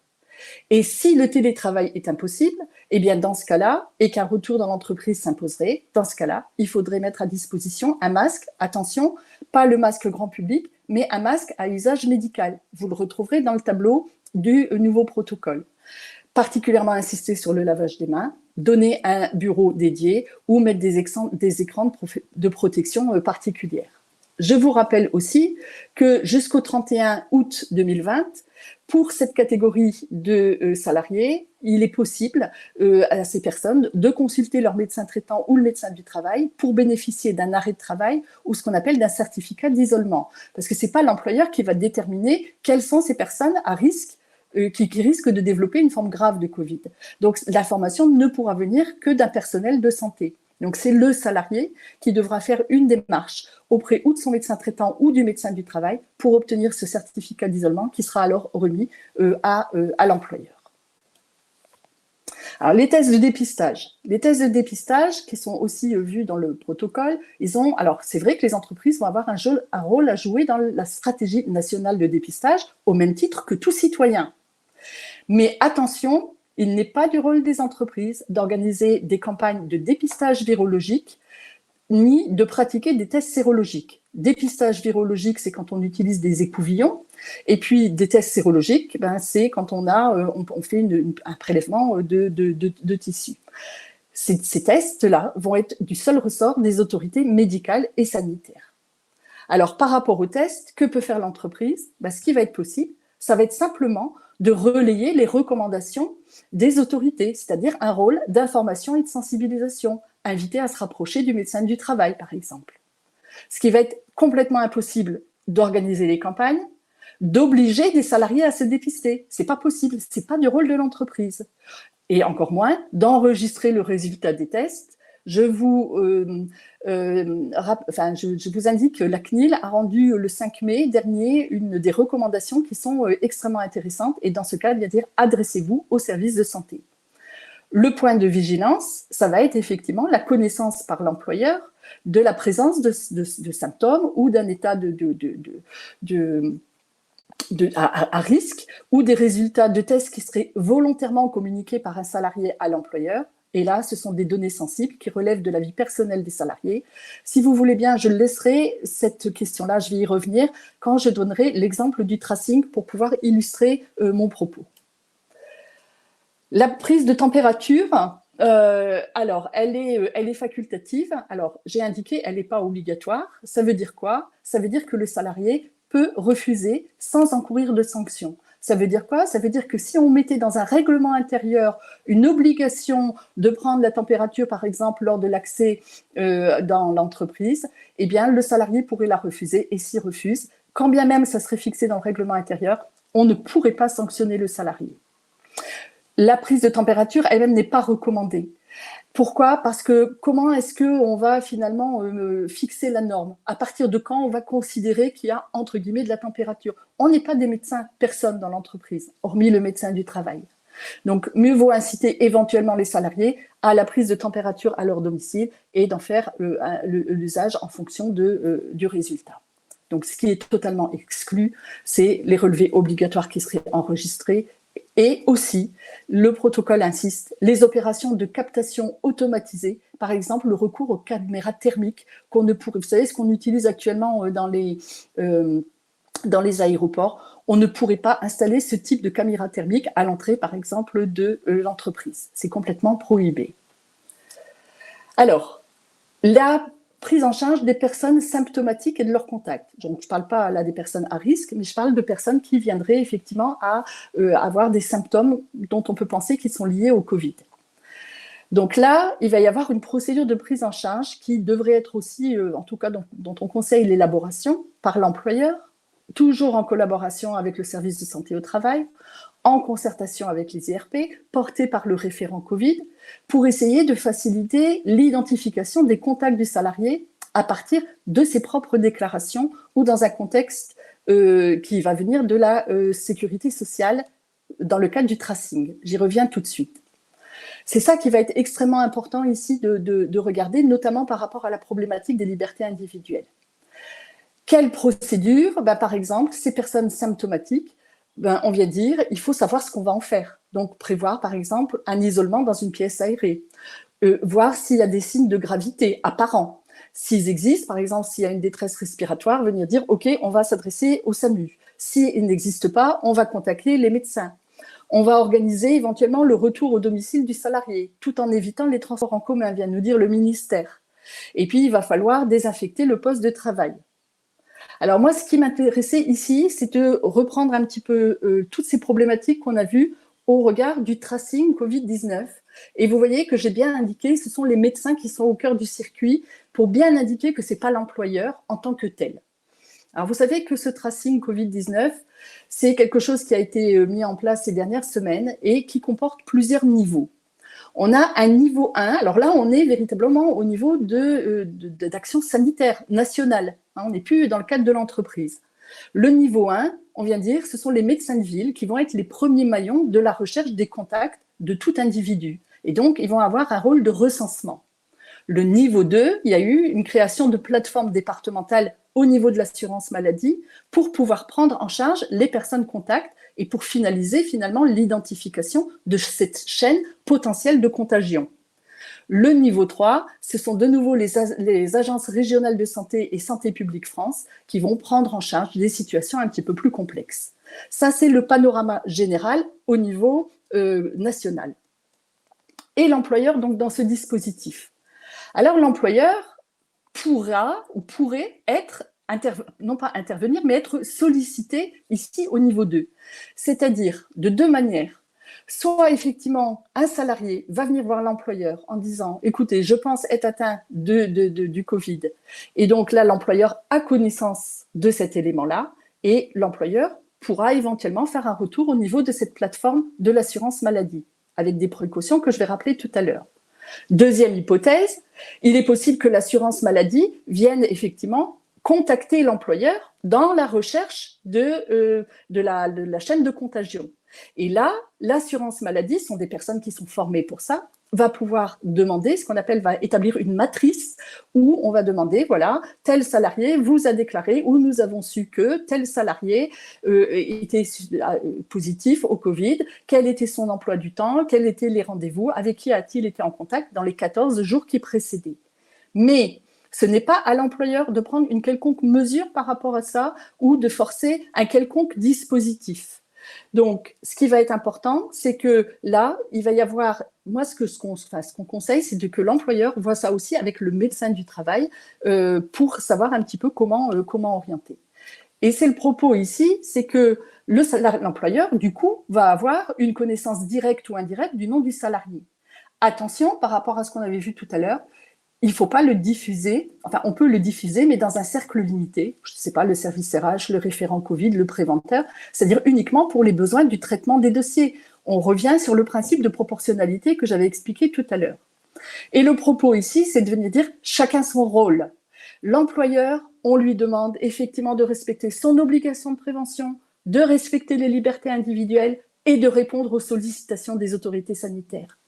Et si le télétravail est impossible, eh bien dans ce cas-là, et qu'un retour dans l'entreprise s'imposerait, dans ce cas-là, il faudrait mettre à disposition un masque, attention, pas le masque grand public, mais un masque à usage médical. Vous le retrouverez dans le tableau du nouveau protocole. Particulièrement insister sur le lavage des mains, donner un bureau dédié ou mettre des écrans de protection particulière. Je vous rappelle aussi que jusqu'au 31 août 2020, pour cette catégorie de salariés, il est possible à ces personnes de consulter leur médecin traitant ou le médecin du travail pour bénéficier d'un arrêt de travail ou ce qu'on appelle d'un certificat d'isolement. Parce que ce n'est pas l'employeur qui va déterminer quelles sont ces personnes à risque qui risquent de développer une forme grave de Covid. Donc l'information ne pourra venir que d'un personnel de santé. Donc c'est le salarié qui devra faire une démarche auprès ou de son médecin traitant ou du médecin du travail pour obtenir ce certificat d'isolement qui sera alors remis à l'employeur. Alors les tests de dépistage. Les tests de dépistage qui sont aussi vus dans le protocole, alors c'est vrai que les entreprises vont avoir un rôle à jouer dans la stratégie nationale de dépistage au même titre que tout citoyen. Mais attention, il n'est pas du rôle des entreprises d'organiser des campagnes de dépistage virologique ni de pratiquer des tests sérologiques. Dépistage virologique, c'est quand on utilise des écouvillons, et puis des tests sérologiques, c'est quand on fait un prélèvement de tissu. Ces tests-là vont être du seul ressort des autorités médicales et sanitaires. Alors, par rapport aux tests, que peut faire l'entreprise ? Ce qui va être possible, ça va être simplement de relayer les recommandations des autorités, c'est-à-dire un rôle d'information et de sensibilisation, inviter à se rapprocher du médecin du travail, par exemple. Ce qui va être complètement impossible d'organiser les campagnes, d'obliger des salariés à se dépister. C'est pas possible, c'est pas du rôle de l'entreprise. Et encore moins d'enregistrer le résultat des tests. Je vous indique que la CNIL a rendu le 5 mai dernier une des recommandations qui sont extrêmement intéressantes. Et dans ce cas, il va dire adressez-vous au service de santé. Le point de vigilance, ça va être effectivement la connaissance par l'employeur de la présence de symptômes ou d'un état à risque ou des résultats de tests qui seraient volontairement communiqués par un salarié à l'employeur. Et là, ce sont des données sensibles qui relèvent de la vie personnelle des salariés. Si vous voulez bien, je laisserai cette question-là, je vais y revenir, quand je donnerai l'exemple du tracing pour pouvoir illustrer mon propos. La prise de température, alors, elle est facultative. Alors, j'ai indiqué, elle n'est pas obligatoire. Ça veut dire quoi ? Ça veut dire que le salarié peut refuser sans encourir de sanctions. Ça veut dire quoi ? Ça veut dire que si on mettait dans un règlement intérieur une obligation de prendre la température, par exemple, lors de l'accès dans l'entreprise, eh bien, le salarié pourrait la refuser. Et s'il refuse, quand bien même ça serait fixé dans le règlement intérieur, on ne pourrait pas sanctionner le salarié. La prise de température elle-même n'est pas recommandée. Pourquoi ? Parce que comment est-ce qu'on va finalement fixer la norme ? À partir de quand on va considérer qu'il y a, entre guillemets, de la température ? On n'est pas des médecins, personne dans l'entreprise, hormis le médecin du travail. Donc, mieux vaut inciter éventuellement les salariés à la prise de température à leur domicile et d'en faire l'usage en fonction du résultat. Donc, ce qui est totalement exclu, c'est les relevés obligatoires qui seraient enregistrés. Et aussi, le protocole insiste, les opérations de captation automatisée, par exemple le recours aux caméras thermiques qu'on ne pourrait, vous savez ce qu'on utilise actuellement dans les aéroports, on ne pourrait pas installer ce type de caméra thermique à l'entrée, par exemple, de l'entreprise. C'est complètement prohibé. Alors, la prise en charge des personnes symptomatiques et de leurs contacts. Donc, je ne parle pas là des personnes à risque, mais je parle de personnes qui viendraient effectivement à avoir des symptômes dont on peut penser qu'ils sont liés au Covid. Donc là, il va y avoir une procédure de prise en charge qui devrait être aussi, en tout cas dont on conseille l'élaboration par l'employeur, toujours en collaboration avec le service de santé au travail, en concertation avec les IRP, portés par le référent Covid, pour essayer de faciliter l'identification des contacts du salarié à partir de ses propres déclarations ou dans un contexte qui va venir de la sécurité sociale dans le cadre du tracing. J'y reviens tout de suite. C'est ça qui va être extrêmement important ici de regarder, notamment par rapport à la problématique des libertés individuelles. Quelle procédure? Par exemple, ces personnes symptomatiques, on vient dire, il faut savoir ce qu'on va en faire. Donc, prévoir, par exemple, un isolement dans une pièce aérée. Voir s'il y a des signes de gravité apparents. S'ils existent, par exemple, s'il y a une détresse respiratoire, venir dire, OK, on va s'adresser au SAMU. S'il n'existe pas, on va contacter les médecins. On va organiser éventuellement le retour au domicile du salarié, tout en évitant les transports en commun, vient nous dire le ministère. Et puis, il va falloir désinfecter le poste de travail. Alors moi, ce qui m'intéressait ici, c'est de reprendre un petit peu toutes ces problématiques qu'on a vues au regard du tracing Covid-19. Et vous voyez que j'ai bien indiqué, ce sont les médecins qui sont au cœur du circuit pour bien indiquer que ce n'est pas l'employeur en tant que tel. Alors vous savez que ce tracing Covid-19, c'est quelque chose qui a été mis en place ces dernières semaines et qui comporte plusieurs niveaux. On a un niveau 1, alors là on est véritablement au niveau d'action sanitaire nationale, on n'est plus dans le cadre de l'entreprise. Le niveau 1, on vient de dire, ce sont les médecins de ville qui vont être les premiers maillons de la recherche des contacts de tout individu. Et donc, ils vont avoir un rôle de recensement. Le niveau 2, il y a eu une création de plateformes départementales au niveau de l'assurance maladie pour pouvoir prendre en charge les personnes contacts et pour finaliser finalement l'identification de cette chaîne potentielle de contagion. Le niveau 3, ce sont de nouveau les agences régionales de santé et Santé publique France qui vont prendre en charge des situations un petit peu plus complexes. Ça, c'est le panorama général au niveau national. Et l'employeur, donc, dans ce dispositif. Alors, l'employeur pourra ou pourrait être, non pas intervenir, mais être sollicité ici au niveau 2. C'est-à-dire de deux manières. Soit effectivement, un salarié va venir voir l'employeur en disant « Écoutez, je pense être atteint du Covid. » Et donc là, l'employeur a connaissance de cet élément-là et l'employeur pourra éventuellement faire un retour au niveau de cette plateforme de l'assurance maladie, avec des précautions que je vais rappeler tout à l'heure. Deuxième hypothèse, il est possible que l'assurance maladie vienne effectivement contacter l'employeur dans la recherche de la chaîne de contagion. Et là, l'assurance maladie, ce sont des personnes qui sont formées pour ça, va pouvoir demander, ce qu'on appelle, va établir une matrice où on va demander, voilà, tel salarié vous a déclaré ou nous avons su que tel salarié était positif au Covid, quel était son emploi du temps, quels étaient les rendez-vous, avec qui a-t-il été en contact dans les 14 jours qui précédaient. Mais ce n'est pas à l'employeur de prendre une quelconque mesure par rapport à ça ou de forcer un quelconque dispositif. Donc, ce qui va être important, c'est que là, il va y avoir, moi, ce qu'on conseille, c'est que l'employeur voit ça aussi avec le médecin du travail pour savoir un petit peu comment orienter. Et c'est le propos ici, c'est que l'employeur, du coup, va avoir une connaissance directe ou indirecte du nom du salarié. Attention, par rapport à ce qu'on avait vu tout à l'heure, il ne faut pas le diffuser, enfin on peut le diffuser, mais dans un cercle limité, je ne sais pas, le service RH, le référent Covid, le préventeur, c'est-à-dire uniquement pour les besoins du traitement des dossiers. On revient sur le principe de proportionnalité que j'avais expliqué tout à l'heure. Et le propos ici, c'est de venir dire chacun son rôle. L'employeur, on lui demande effectivement de respecter son obligation de prévention, de respecter les libertés individuelles et de répondre aux sollicitations des autorités sanitaires.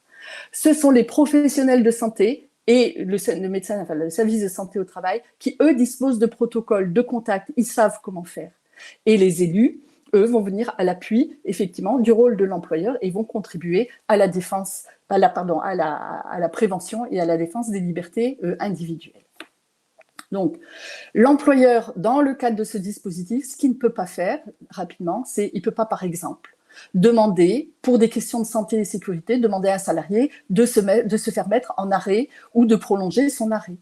Ce sont les professionnels de santé et le médecin, enfin, le service de santé au travail, qui, eux, disposent de protocoles, de contacts, ils savent comment faire. Et les élus, eux, vont venir à l'appui, effectivement, du rôle de l'employeur et vont contribuer à la défense, à la prévention et à la défense des libertés individuelles. Donc, l'employeur, dans le cadre de ce dispositif, ce qu'il ne peut pas faire, rapidement, c'est, il ne peut pas, par exemple, demander, pour des questions de santé et sécurité, demander à un salarié de se faire mettre en arrêt ou de prolonger son arrêt.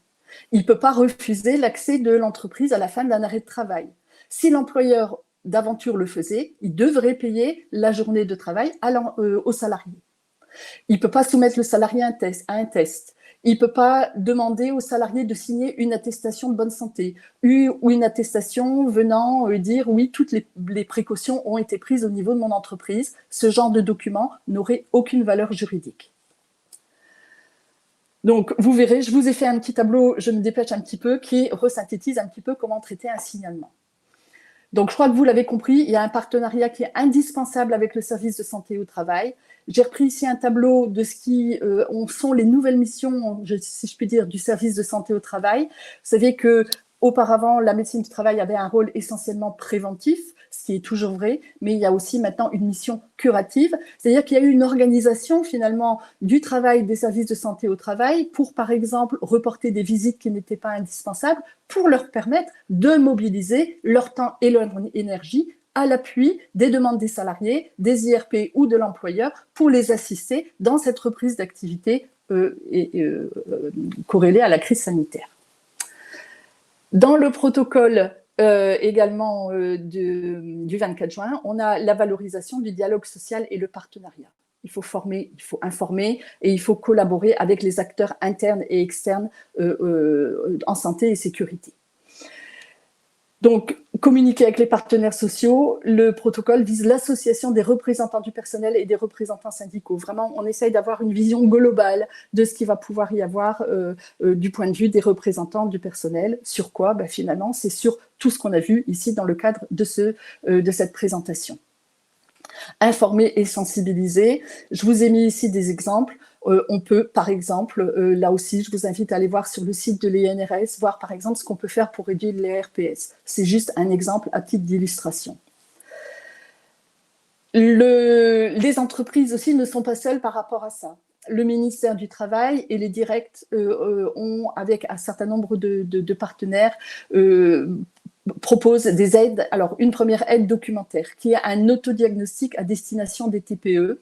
Il ne peut pas refuser l'accès de l'entreprise à la fin d'un arrêt de travail. Si l'employeur d'aventure le faisait, il devrait payer la journée de travail au salarié. Il ne peut pas soumettre le salarié à un test. Il ne peut pas demander au salarié de signer une attestation de bonne santé ou une attestation venant dire « oui, toutes les précautions ont été prises au niveau de mon entreprise ». Ce genre de document n'aurait aucune valeur juridique. Donc, vous verrez, je vous ai fait un petit tableau, je me dépêche un petit peu, qui resynthétise un petit peu comment traiter un signalement. Donc, je crois que vous l'avez compris, il y a un partenariat qui est indispensable avec le service de santé au travail. J'ai repris ici un tableau de ce qui sont les nouvelles missions, si je puis dire, du service de santé au travail. Vous savez que auparavant, la médecine du travail avait un rôle essentiellement préventif, ce qui est toujours vrai, mais il y a aussi maintenant une mission curative, c'est-à-dire qu'il y a eu une organisation finalement du travail des services de santé au travail pour, par exemple, reporter des visites qui n'étaient pas indispensables, pour leur permettre de mobiliser leur temps et leur énergie à l'appui des demandes des salariés, des IRP ou de l'employeur pour les assister dans cette reprise d'activité corrélée à la crise sanitaire. Dans le protocole également du 24 juin, on a la valorisation du dialogue social et le partenariat. Il faut former, il faut informer et il faut collaborer avec les acteurs internes et externes en santé et sécurité. Donc, communiquer avec les partenaires sociaux, le protocole vise l'association des représentants du personnel et des représentants syndicaux. Vraiment, on essaye d'avoir une vision globale de ce qu'il va pouvoir y avoir du point de vue des représentants du personnel. Sur quoi? Ben, finalement, c'est sur tout ce qu'on a vu ici dans le cadre de cette présentation. Informer et sensibiliser. Je vous ai mis ici des exemples. On peut, par exemple, là aussi, je vous invite à aller voir sur le site de l'INRS, voir par exemple ce qu'on peut faire pour réduire les RPS. C'est juste un exemple à titre d'illustration. Les entreprises aussi ne sont pas seules par rapport à ça. Le ministère du Travail et les directs ont, avec un certain nombre de partenaires, proposent des aides. Alors, une première aide documentaire qui est un autodiagnostic à destination des TPE,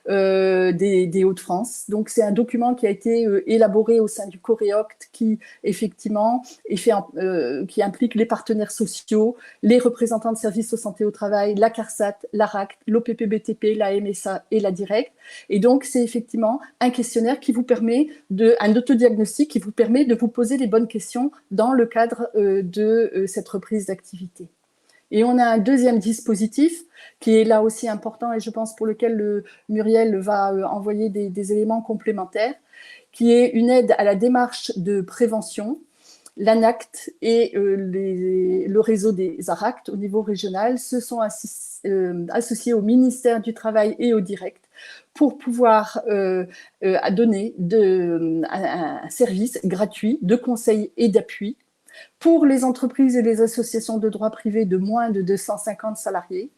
des Hauts-de-France. Donc, c'est un document qui a été élaboré au sein du Coréoct qui, effectivement, qui implique les partenaires sociaux, les représentants de services de santé au travail, la CARSAT, l'ARACT, l'OPPBTP, la MSA et la Direct. Et donc, c'est effectivement un questionnaire qui vous permet un autodiagnostic qui vous permet de vous poser les bonnes questions dans le cadre de cette reprise d'activité. Et on a un deuxième dispositif qui est là aussi important et je pense pour lequel Muriel va envoyer des éléments complémentaires, qui est une aide à la démarche de prévention. L'ANACT et le réseau des ARACT au niveau régional se sont associés au ministère du Travail et au Direct pour pouvoir donner un service gratuit de conseil et d'appui pour les entreprises et les associations de droit privé de moins de 250 salariés.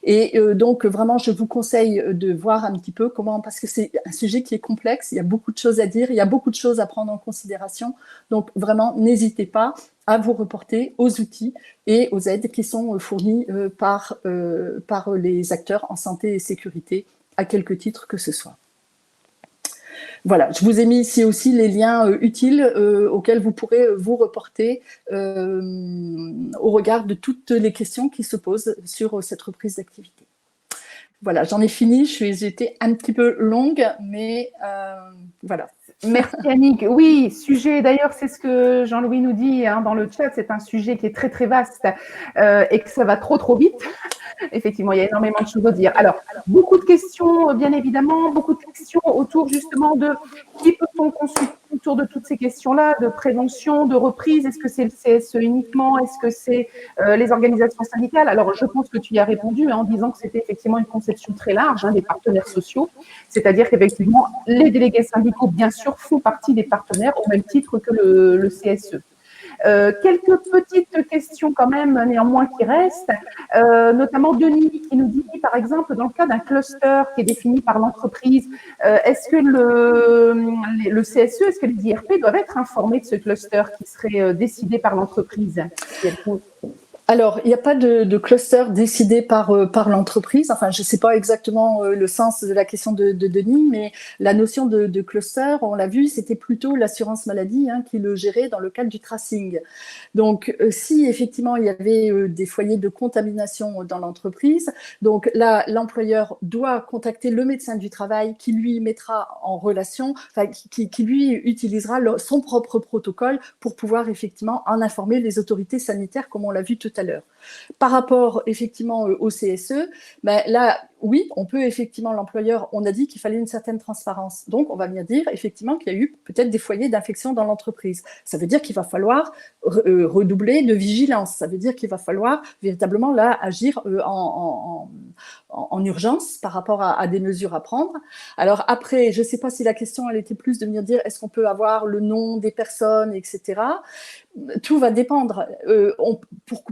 Et donc, vraiment, je vous conseille de voir un petit peu comment, parce que c'est un sujet qui est complexe, il y a beaucoup de choses à dire, il y a beaucoup de choses à prendre en considération. Donc, vraiment, n'hésitez pas à vous reporter aux outils et aux aides qui sont fournis par les acteurs en santé et sécurité, à quelque titre que ce soit. Voilà, je vous ai mis ici aussi les liens utiles auxquels vous pourrez vous reporter au regard de toutes les questions qui se posent sur cette reprise d'activité. Voilà, j'en ai fini, j'ai été un petit peu longue, mais voilà. Merci Annick. Oui, sujet, d'ailleurs, c'est ce que Jean-Louis nous dit dans le chat, c'est un sujet qui est très très vaste et que ça va trop vite. Effectivement, il y a énormément de choses à dire. Alors, beaucoup de questions, bien évidemment, beaucoup de questions autour justement de qui peut-on consulter autour de toutes ces questions-là, de prévention, de reprise. Est-ce que c'est le CSE uniquement? Est-ce que c'est les organisations syndicales? Alors, je pense que tu y as répondu en disant que c'était effectivement une conception très large des partenaires sociaux, c'est-à-dire qu'effectivement, les délégués syndicaux, bien sûr, font partie des partenaires au même titre que le CSE. Quelques petites questions quand même, néanmoins, qui restent, notamment Denis qui nous dit, par exemple, dans le cas d'un cluster qui est défini par l'entreprise, est-ce que le CSE, est-ce que les IRP doivent être informés de ce cluster qui serait décidé par l'entreprise? Alors, il n'y a pas de cluster décidé par l'entreprise. Enfin, je ne sais pas exactement le sens de la question de Denis, mais la notion de cluster, on l'a vu, c'était plutôt l'assurance maladie qui le gérait dans le cadre du tracing. Donc, si effectivement il y avait des foyers de contamination dans l'entreprise, donc là, l'employeur doit contacter le médecin du travail qui lui mettra en relation, enfin, qui lui utilisera son propre protocole pour pouvoir effectivement en informer les autorités sanitaires, comme on l'a vu tout à l'heure. Par rapport effectivement au CSE, ben là, oui, on peut effectivement, l'employeur, on a dit qu'il fallait une certaine transparence. Donc, on va venir dire effectivement qu'il y a eu peut-être des foyers d'infection dans l'entreprise. Ça veut dire qu'il va falloir redoubler de vigilance. Ça veut dire qu'il va falloir véritablement là agir en urgence par rapport à des mesures à prendre. Alors après, je ne sais pas si la question, elle était plus de venir dire est-ce qu'on peut avoir le nom des personnes, etc. Tout va dépendre.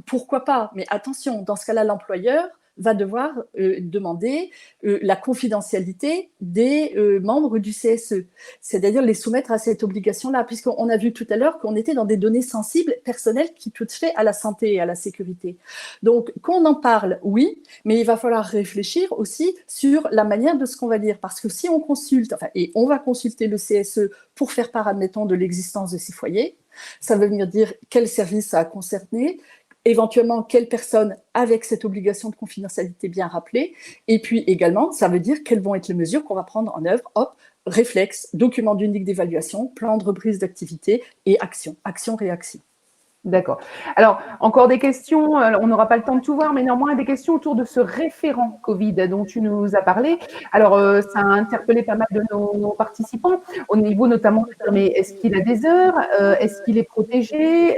Pourquoi pas? Mais attention, dans ce cas-là, l'employeur va devoir demander la confidentialité des membres du CSE, c'est-à-dire les soumettre à cette obligation-là, puisqu'on a vu tout à l'heure qu'on était dans des données sensibles personnelles qui touchaient à la santé et à la sécurité. Donc, qu'on en parle, oui, mais il va falloir réfléchir aussi sur la manière de ce qu'on va dire, parce que si on consulte, et on va consulter le CSE pour faire part, admettons, de l'existence de ces foyers, ça veut venir dire quel service ça a concerné, éventuellement quelles personnes avec cette obligation de confidentialité bien rappelée, et puis également, ça veut dire quelles vont être les mesures qu'on va prendre en œuvre, hop, réflexe, document d'unique d'évaluation, plan de reprise d'activité et action-réaction. D'accord. Alors, encore des questions, on n'aura pas le temps de tout voir, mais néanmoins des questions autour de ce référent Covid dont tu nous as parlé. Alors, ça a interpellé pas mal de nos participants, au niveau notamment, mais est-ce qu'il a des heures? Est-ce qu'il est protégé?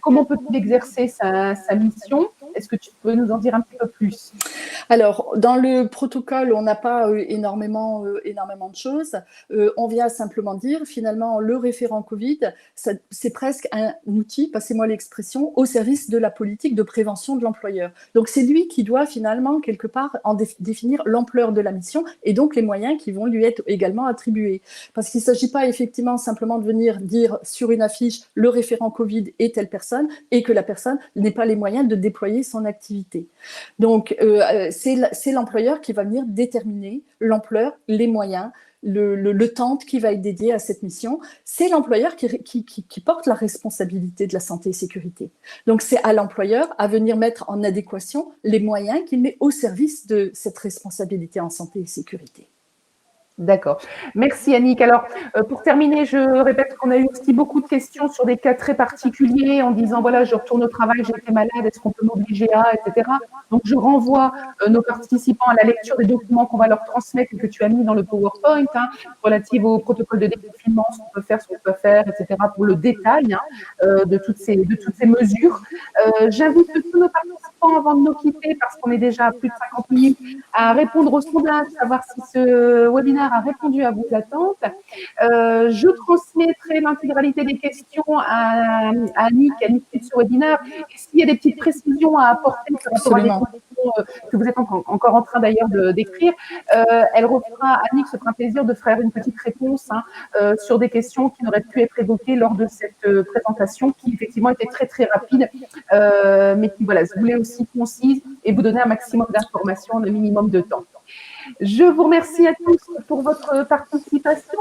Comment peut-il exercer sa mission? Est-ce que tu peux nous en dire un petit peu plus? Alors, dans le protocole, on n'a pas énormément de choses. On vient simplement dire, finalement, le référent Covid, c'est presque un outil, passez-moi l'expression, au service de la politique de prévention de l'employeur. Donc, c'est lui qui doit finalement, quelque part, définir l'ampleur de la mission et donc les moyens qui vont lui être également attribués. Parce qu'il ne s'agit pas effectivement simplement de venir dire sur une affiche le référent Covid est telle personne et que la personne n'ait pas les moyens de déployer son activité. Donc, c'est l'employeur qui va venir déterminer l'ampleur, les moyens, le temps qui va être dédié à cette mission. C'est l'employeur qui porte la responsabilité de la santé et sécurité. Donc, c'est à l'employeur à venir mettre en adéquation les moyens qu'il met au service de cette responsabilité en santé et sécurité. D'accord. Merci Annick. Alors, pour terminer, je répète qu'on a eu aussi beaucoup de questions sur des cas très particuliers en disant, voilà, je retourne au travail, j'ai été malade, est-ce qu'on peut m'obliger à, etc. Donc, je renvoie nos participants à la lecture des documents qu'on va leur transmettre et que tu as mis dans le PowerPoint, relative au protocole de déconfinement, ce qu'on peut faire, ce qu'on peut faire, etc., pour le détail de toutes ces mesures. J'invite tous nos participants, avant de nous quitter, parce qu'on est déjà à plus de 50 minutes, à répondre au sondage, savoir si ce webinaire a répondu à vos attentes. Je transmettrai l'intégralité des questions à Annick suite ce webinaire. Et s'il y a des petites précisions à apporter par rapport à des questions que vous êtes encore en train d'ailleurs d'écrire, Annick se fera un plaisir de faire une petite réponse sur des questions qui n'auraient pu être évoquées lors de cette présentation, qui effectivement était très très rapide, mais qui voilà, se voulait aussi concise et vous donner un maximum d'informations en un minimum de temps. Je vous remercie à tous pour votre participation.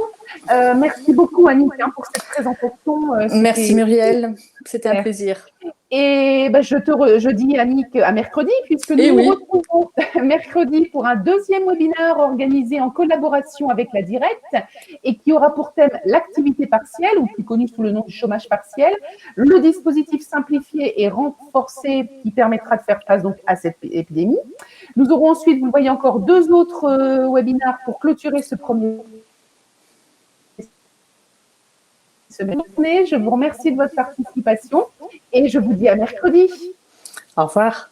Merci beaucoup Annick pour cette présentation. Merci Muriel, c'était un plaisir. Et je dis Annick à mercredi, puisque nous nous retrouvons mercredi pour un deuxième webinaire organisé en collaboration avec la Direct et qui aura pour thème l'activité partielle, ou plus connu sous le nom du chômage partiel, le dispositif simplifié et renforcé qui permettra de faire face donc à cette épidémie. Nous aurons ensuite, vous le voyez encore, deux autres webinaires pour clôturer ce premier semaine. Je vous remercie de votre participation et je vous dis à mercredi. Au revoir.